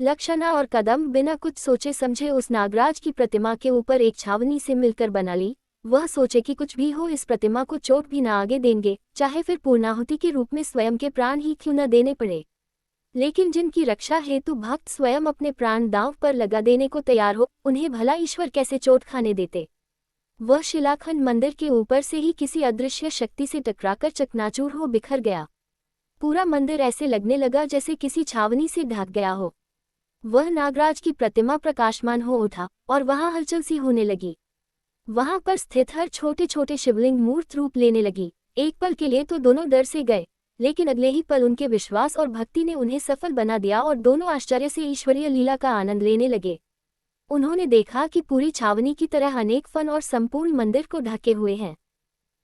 लक्षणा और कदम बिना कुछ सोचे समझे उस नागराज की प्रतिमा के ऊपर एक छावनी से मिलकर बना ली। वह सोचे कि कुछ भी हो इस प्रतिमा को चोट भी ना आगे देंगे, चाहे फिर पूर्णाहुति के रूप में स्वयं के प्राण ही क्यों न देने पड़े। लेकिन जिनकी रक्षा हेतु भक्त स्वयं अपने प्राण दांव पर लगा देने को तैयार हो, उन्हें भला ईश्वर कैसे चोट खाने देते। वह शिलाखंड मंदिर के ऊपर से ही किसी अदृश्य शक्ति से टकराकर चकनाचूर हो बिखर गया। पूरा मंदिर ऐसे लगने लगा जैसे किसी छावनी से ढक गया हो। वह नागराज की प्रतिमा प्रकाशमान हो उठा और वहां हलचल सी होने लगी। वहां पर स्थित हर छोटे छोटे शिवलिंग मूर्त रूप लेने लगी। एक पल के लिए तो दोनों डर से गए, लेकिन अगले ही पल उनके विश्वास और भक्ति ने उन्हें सफल बना दिया और दोनों आश्चर्य से ईश्वरीय लीला का आनंद लेने लगे। उन्होंने देखा कि पूरी छावनी की तरह अनेक फन और संपूर्ण मंदिर को ढके हुए हैं।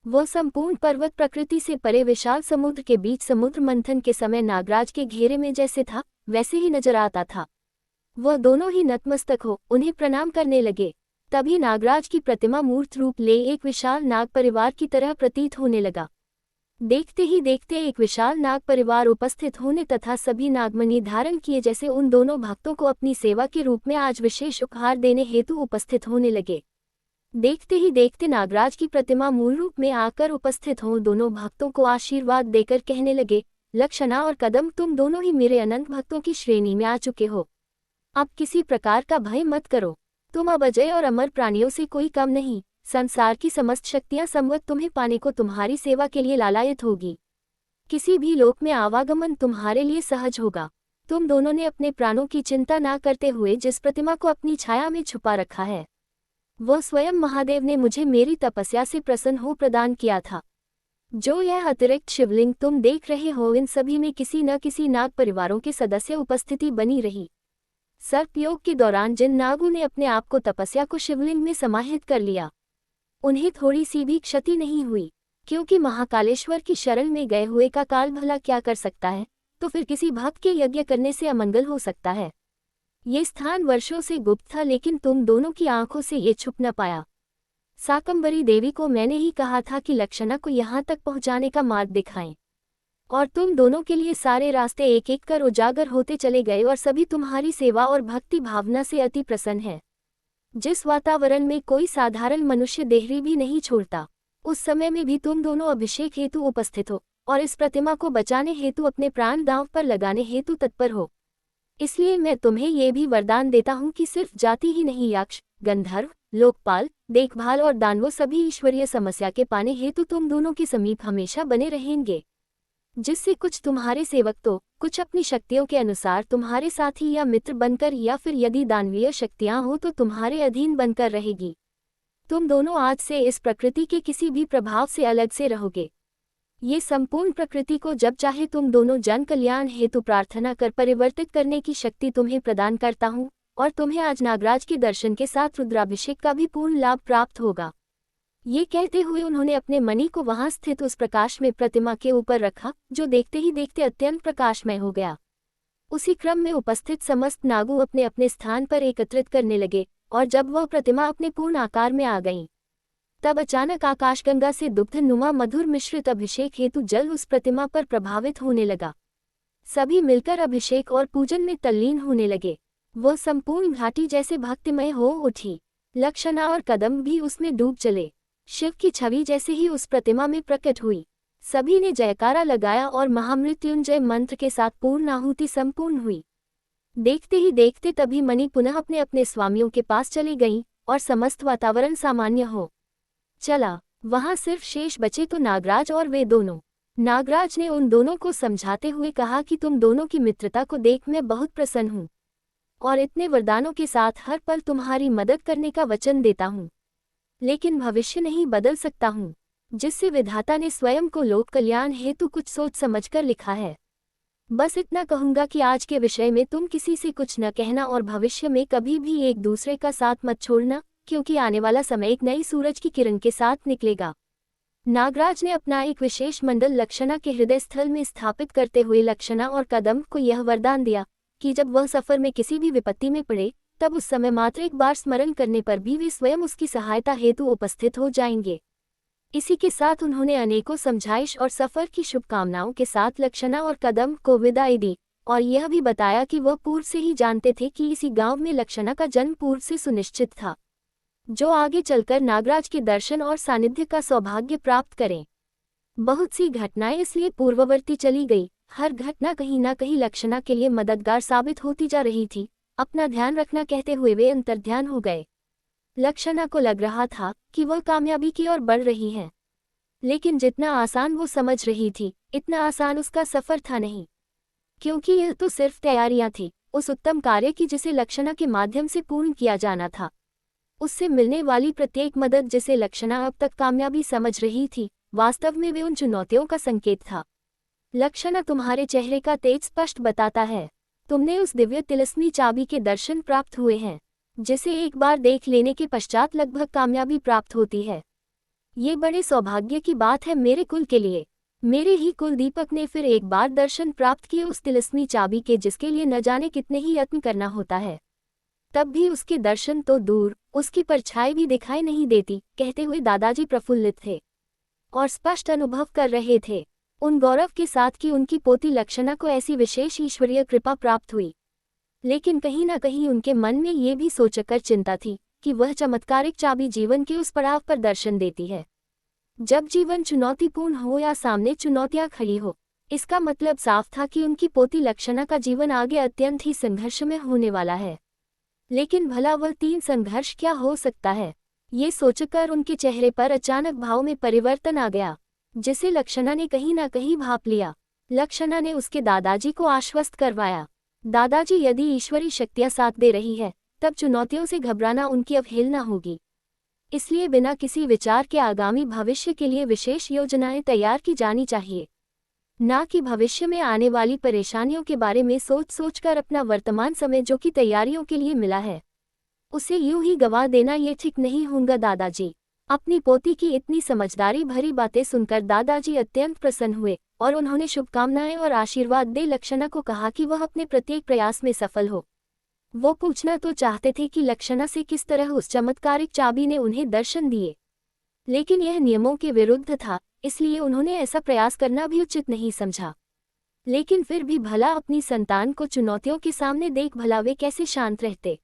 वह संपूर्ण पर्वत प्रकृति से परे विशाल समुद्र के बीच समुद्र मंथन के समय नागराज के घेरे में जैसे था वैसे ही नजर आता था। वह दोनों ही नतमस्तक हो उन्हें प्रणाम करने लगे। तभी नागराज की प्रतिमा मूर्त रूप ले एक विशाल नाग परिवार की तरह प्रतीत होने लगा। देखते ही देखते एक विशाल नाग परिवार उपस्थित होने तथा सभी नागमणि धारण किए जैसे उन दोनों भक्तों को अपनी सेवा के रूप में आज विशेष उपहार देने हेतु उपस्थित होने लगे। देखते ही देखते नागराज की प्रतिमा मूल रूप में आकर उपस्थित हों दोनों भक्तों को आशीर्वाद देकर कहने लगे, लक्षणा और कदम, तुम दोनों ही मेरे अनंत भक्तों की श्रेणी में आ चुके हो। अब किसी प्रकार का भय मत करो। तुम अब अजय और अमर प्राणियों से कोई कम नहीं। संसार की समस्त शक्तियां संवत तुम्हें पाने को तुम्हारी सेवा के लिए लालायित होगी। किसी भी लोक में आवागमन तुम्हारे लिए सहज होगा। तुम दोनों ने अपने प्राणों की चिंता ना करते हुए जिस प्रतिमा को अपनी छाया में छुपा रखा है, वह स्वयं महादेव ने मुझे मेरी तपस्या से प्रसन्न हो प्रदान किया था। जो यह अतिरिक्त शिवलिंग तुम देख रहे हो, इन सभी में किसी न किसी नाग परिवारों के सदस्य उपस्थिति बनी रही। सर्पयोग के दौरान जिन नागों ने अपने आप को तपस्या को शिवलिंग में समाहित कर लिया, उन्हें थोड़ी सी भी क्षति नहीं हुई, क्योंकि महाकालेश्वर की शरण में गए हुए का काल भला क्या कर सकता है, तो फिर किसी भक्त के यज्ञ करने से अमंगल हो सकता है। ये स्थान वर्षों से गुप्त था, लेकिन तुम दोनों की आंखों से ये छुप न पाया। शाकंभरी देवी को मैंने ही कहा था कि लक्षणा को यहाँ तक पहुँचाने का मार्ग दिखाएं, और तुम दोनों के लिए सारे रास्ते एक एक कर उजागर होते चले गए और सभी तुम्हारी सेवा और भक्ति भावना से अति प्रसन्न है। जिस वातावरण में कोई साधारण मनुष्य देहरी भी नहीं छोड़ता, उस समय में भी तुम दोनों अभिषेक हेतु उपस्थित हो और इस प्रतिमा को बचाने हेतु अपने प्राण दांव पर लगाने हेतु तत्पर हो। इसलिए मैं तुम्हें ये भी वरदान देता हूँ कि सिर्फ जाति ही नहीं, यक्ष, गंधर्व, लोकपाल, देखभाल और दानवों सभी ईश्वरीय समस्या के पाने हेतु तुम दोनों के समीप हमेशा बने रहेंगे, जिससे कुछ तुम्हारे सेवक तो कुछ अपनी शक्तियों के अनुसार तुम्हारे साथी या मित्र बनकर, या फिर यदि दानवीय शक्तियां हो तो तुम्हारे अधीन बनकर रहेगी। तुम दोनों आज से इस प्रकृति के किसी भी प्रभाव से अलग से रहोगे। ये संपूर्ण प्रकृति को जब चाहे तुम दोनों जन कल्याण हेतु प्रार्थना कर परिवर्तित करने की शक्ति तुम्हें प्रदान करता हूँ, और तुम्हें आज नागराज के दर्शन के साथ रुद्राभिषेक का भी पूर्ण लाभ प्राप्त होगा। ये कहते हुए उन्होंने अपने मणि को वहां स्थित उस प्रकाश में प्रतिमा के ऊपर रखा, जो देखते ही देखते अत्यंत प्रकाशमय हो गया। उसी क्रम में उपस्थित समस्त नागों अपने अपने स्थान पर एकत्रित करने लगे, और जब वह प्रतिमा अपने पूर्ण आकार में आ गई, तब अचानक आकाशगंगा से दुग्ध नुमा मधुर मिश्रित अभिषेक हेतु जल उस प्रतिमा पर प्रभावित होने लगा। सभी मिलकर अभिषेक और पूजन में तल्लीन होने लगे। वह संपूर्ण घाटी जैसे भक्तिमय हो उठी। लक्षणा और कदम भी उसमें डूब चले। शिव की छवि जैसे ही उस प्रतिमा में प्रकट हुई, सभी ने जयकारा लगाया और महामृत्युंजय मंत्र के साथ पूर्ण आहुति संपूर्ण हुई। देखते ही देखते तभी मणि पुनः अपने अपने स्वामियों के पास चली गईं और समस्त वातावरण सामान्य हो चला। वहां सिर्फ शेष बचे तो नागराज और वे दोनों। नागराज ने उन दोनों को समझाते हुए कहा कि तुम दोनों की मित्रता को देख मैं बहुत प्रसन्न हूँ, और इतने वरदानों के साथ हर पल तुम्हारी मदद करने का वचन देता हूँ, लेकिन भविष्य नहीं बदल सकता हूँ, जिससे विधाता ने स्वयं को लोक कल्याण हेतु कुछ सोच समझकर लिखा है। बस इतना कहूँगा कि आज के विषय में तुम किसी से कुछ न कहना, और भविष्य में कभी भी एक दूसरे का साथ मत छोड़ना, क्योंकि आने वाला समय एक नई सूरज की किरण के साथ निकलेगा। नागराज ने अपना एक विशेष मंडल लक्षणा के हृदय स्थल में स्थापित करते हुए लक्षणा और कदम को यह वरदान दिया कि जब वह सफर में किसी भी विपत्ति में पड़े, तब उस समय मात्र एक बार स्मरण करने पर भी वे स्वयं उसकी सहायता हेतु उपस्थित हो जाएंगे। इसी के साथ उन्होंने अनेकों समझाइश और सफर की शुभकामनाओं के साथ लक्षणा और कदम को विदाई दी, और यह भी बताया कि वह पूर्व से ही जानते थे कि इसी गांव में लक्षणा का जन्म पूर्व से सुनिश्चित था, जो आगे चलकर नागराज के दर्शन और सानिध्य का सौभाग्य प्राप्त करें। बहुत सी घटनाएं इसलिए पूर्ववर्ती चली गई, हर घटना कहीं ना कहीं लक्षणा के लिए मददगार साबित होती जा रही थी। अपना ध्यान रखना कहते हुए वे अंतर्ध्यान हो गए। लक्षणा को लग रहा था कि वह कामयाबी की ओर बढ़ रही है, लेकिन जितना आसान वो समझ रही थी, इतना आसान उसका सफर था नहीं, क्योंकि यह तो सिर्फ तैयारियां थी उस उत्तम कार्य की जिसे लक्षणा के माध्यम से पूर्ण किया जाना था। उससे मिलने वाली प्रत्येक मदद जिसे लक्षणा अब तक कामयाबी समझ रही थी, वास्तव में वे उन चुनौतियों का संकेत था। लक्षणा, तुम्हारे चेहरे का तेज स्पष्ट बताता है तुमने उस दिव्य तिलस्मी चाबी के दर्शन प्राप्त हुए हैं, जिसे एक बार देख लेने के पश्चात लगभग कामयाबी प्राप्त होती है। ये बड़े सौभाग्य की बात है मेरे कुल के लिए। मेरे ही कुल दीपक ने फिर एक बार दर्शन प्राप्त किए उस तिलस्मी चाबी के, जिसके लिए न जाने कितने ही यत्न करना होता है, तब भी उसके दर्शन तो दूर, उसकी परछाई भी दिखाई नहीं देती। कहते हुए दादाजी प्रफुल्लित थे और स्पष्ट अनुभव कर रहे थे उन गौरव के साथ कि उनकी पोती लक्षणा को ऐसी विशेष ईश्वरीय कृपा प्राप्त हुई। लेकिन कहीं ना कहीं उनके मन में ये भी सोचकर चिंता थी कि वह चमत्कारिक चाबी जीवन के उस पड़ाव पर दर्शन देती है जब जीवन चुनौतीपूर्ण हो या सामने चुनौतियां खड़ी हो। इसका मतलब साफ था कि उनकी पोती लक्षणा का जीवन आगे अत्यंत ही संघर्षमय होने वाला है। लेकिन भला वह 3 संघर्ष क्या हो सकता है, ये सोचकर उनके चेहरे पर अचानक भाव में परिवर्तन आ गया, जिसे लक्षणा ने कहीं ना कहीं भांप लिया। लक्षणा ने उसके दादाजी को आश्वस्त करवाया, दादाजी, यदि ईश्वरी शक्तियां साथ दे रही है, तब चुनौतियों से घबराना उनकी अवहेलना होगी। इसलिए बिना किसी विचार के आगामी भविष्य के लिए विशेष योजनाएं तैयार की जानी चाहिए, ना कि भविष्य में आने वाली परेशानियों के बारे में सोच सोचकर अपना वर्तमान समय जो कि तैयारियों के लिए मिला है, उसे यूं ही गंवा देना ये ठीक नहीं होगा दादाजी। अपनी पोती की इतनी समझदारी भरी बातें सुनकर दादाजी अत्यंत प्रसन्न हुए और उन्होंने शुभकामनाएं और आशीर्वाद दे लक्षणा को कहा कि वह अपने प्रत्येक प्रयास में सफल हो। वो पूछना तो चाहते थे कि लक्षणा से किस तरह उस चमत्कारिक चाबी ने उन्हें दर्शन दिए, लेकिन यह नियमों के विरुद्ध था, इसलिए उन्होंने ऐसा प्रयास करना भी उचित नहीं समझा। लेकिन फिर भी भला अपनी संतान को चुनौतियों के सामने देख भला वे कैसे शांत रहते।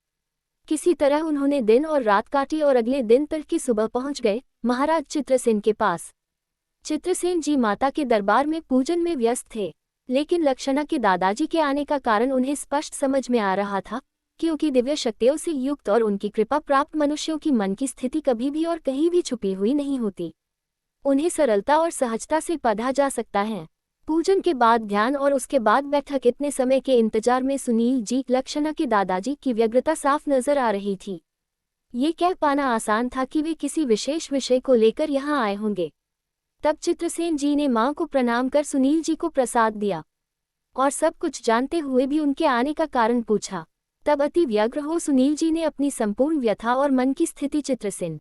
किसी तरह उन्होंने दिन और रात काटी और अगले दिन तड़की सुबह पहुंच गए महाराज चित्रसेन के पास। चित्रसेन जी माता के दरबार में पूजन में व्यस्त थे, लेकिन लक्षणा के दादाजी के आने का कारण उन्हें स्पष्ट समझ में आ रहा था, क्योंकि दिव्य शक्तियों से युक्त और उनकी कृपा प्राप्त मनुष्यों की मन की स्थिति कभी भी और कहीं भी छुपी हुई नहीं होती। उन्हें सरलता और सहजता से पढ़ा जा सकता है। पूजन के बाद ध्यान और उसके बाद बैठक, इतने समय के इंतजार में सुनील जी, लक्षणा के दादाजी की व्यग्रता साफ नजर आ रही थी। ये कह पाना आसान था कि वे किसी विशेष विषय को लेकर यहाँ आए होंगे। तब चित्रसेन जी ने मां को प्रणाम कर सुनील जी को प्रसाद दिया और सब कुछ जानते हुए भी उनके आने का कारण पूछा। तब अति व्यग्र हो सुनील जी ने अपनी संपूर्ण व्यथा और मन की स्थिति चित्रसेन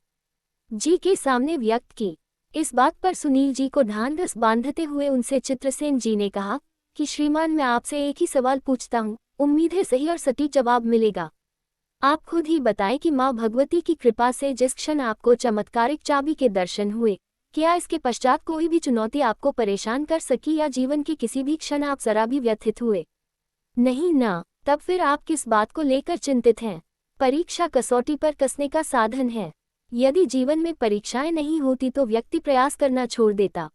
जी के सामने व्यक्त की। इस बात पर सुनील जी को ढांढस बांधते हुए उनसे चित्रसेन जी ने कहा कि श्रीमान, मैं आपसे एक ही सवाल पूछता हूँ, उम्मीद है सही और सटीक जवाब मिलेगा। आप खुद ही बताएं कि माँ भगवती की कृपा से जिस क्षण आपको चमत्कारिक चाबी के दर्शन हुए, क्या इसके पश्चात कोई भी चुनौती आपको परेशान कर सकी या जीवन के किसी भी क्षण आप जरा भी व्यथित हुए? नहीं ना? तब फिर आप किस बात को लेकर चिंतित हैं? परीक्षा कसौटी पर कसने का साधन है। यदि जीवन में परीक्षाएं नहीं होती तो व्यक्ति प्रयास करना छोड़ देता।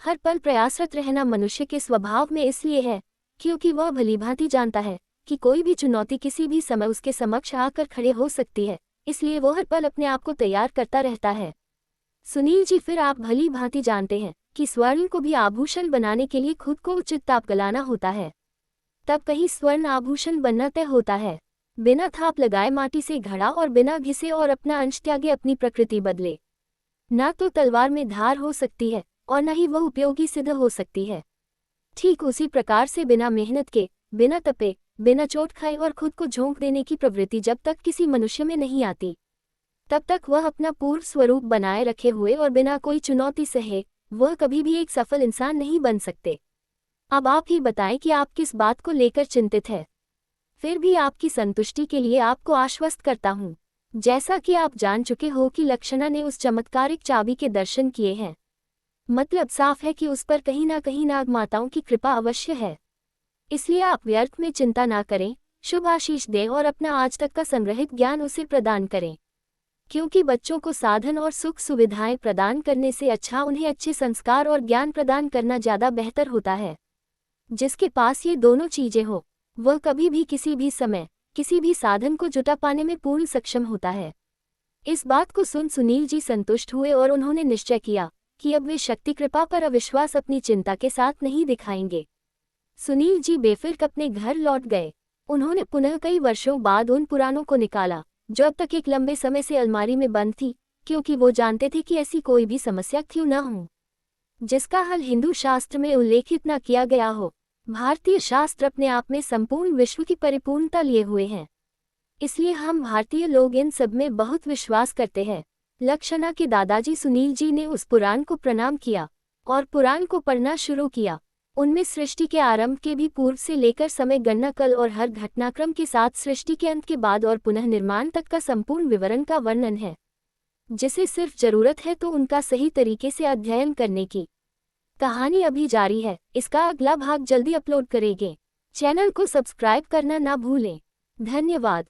हर पल प्रयासरत रहना मनुष्य के स्वभाव में इसलिए है क्योंकि वह भलीभांति जानता है कि कोई भी चुनौती किसी भी समय उसके समक्ष आकर खड़े हो सकती है, इसलिए वो हर पल अपने आप को तैयार करता रहता है। सुनील जी, फिर आप भली भांति जानते हैं कि स्वर्ण को भी आभूषण बनाने के लिए खुद को उचित ताप गलाना होता है, तब कहीं स्वर्ण आभूषण बनना तय होता है। बिना थाप लगाए माटी से घड़ा और बिना घिसे और अपना अंश त्यागे अपनी प्रकृति बदले, ना तो तलवार में धार हो सकती है और न ही वह उपयोगी सिद्ध हो सकती है। ठीक उसी प्रकार से बिना मेहनत के, बिना तपे, बिना चोट खाए और खुद को झोंक देने की प्रवृत्ति जब तक किसी मनुष्य में नहीं आती, तब तक वह अपना पूर्व स्वरूप बनाए रखे हुए और बिना कोई चुनौती सहे वह कभी भी एक सफल इंसान नहीं बन सकते। अब आप ही बताएं कि आप किस बात को लेकर चिंतित है। फिर भी आपकी संतुष्टि के लिए आपको आश्वस्त करता हूँ, जैसा कि आप जान चुके हो कि लक्षणा ने उस चमत्कारिक चाबी के दर्शन किए हैं, मतलब साफ है कि उस पर कहीं ना कहीं नाग माताओं की कृपा अवश्य है। इसलिए आप व्यर्थ में चिंता ना करें, शुभ आशीष दें और अपना आज तक का संग्रहित ज्ञान उसे प्रदान करें। क्योंकि बच्चों को साधन और सुख सुविधाएं प्रदान करने से अच्छा उन्हें अच्छे संस्कार और ज्ञान प्रदान करना ज़्यादा बेहतर होता है। जिसके पास ये दोनों चीज़ें हो, वह कभी भी किसी भी समय किसी भी साधन को जुटा पाने में पूर्ण सक्षम होता है। इस बात को सुन सुनील जी संतुष्ट हुए और उन्होंने निश्चय किया कि अब वे शक्ति कृपा पर अविश्वास अपनी चिंता के साथ नहीं दिखाएंगे। सुनील जी बेफिक्र अपने घर लौट गए। उन्होंने पुनः कई वर्षों बाद उन पुराणों को निकाला जो अब तक एक लंबे समय से अलमारी में बंद थी, क्योंकि वो जानते थे कि ऐसी कोई भी समस्या क्यों न हो जिसका हल हिंदू शास्त्र में उल्लेखित न किया गया हो। भारतीय शास्त्र अपने आप में संपूर्ण विश्व की परिपूर्णता लिए हुए हैं, इसलिए हम भारतीय लोग इन सब में बहुत विश्वास करते हैं। लक्षणा के दादाजी सुनील जी ने उस पुराण को प्रणाम किया और पुराण को पढ़ना शुरू किया। उनमें सृष्टि के आरंभ के भी पूर्व से लेकर समय गणना कल और हर घटनाक्रम के साथ सृष्टि के अंत के बाद और पुनः निर्माण तक का संपूर्ण विवरण का वर्णन है, जिसे सिर्फ जरूरत है तो उनका सही तरीके से अध्ययन करने की। कहानी अभी जारी है, इसका अगला भाग जल्दी अपलोड करेंगे। चैनल को सब्सक्राइब करना ना भूलें। धन्यवाद।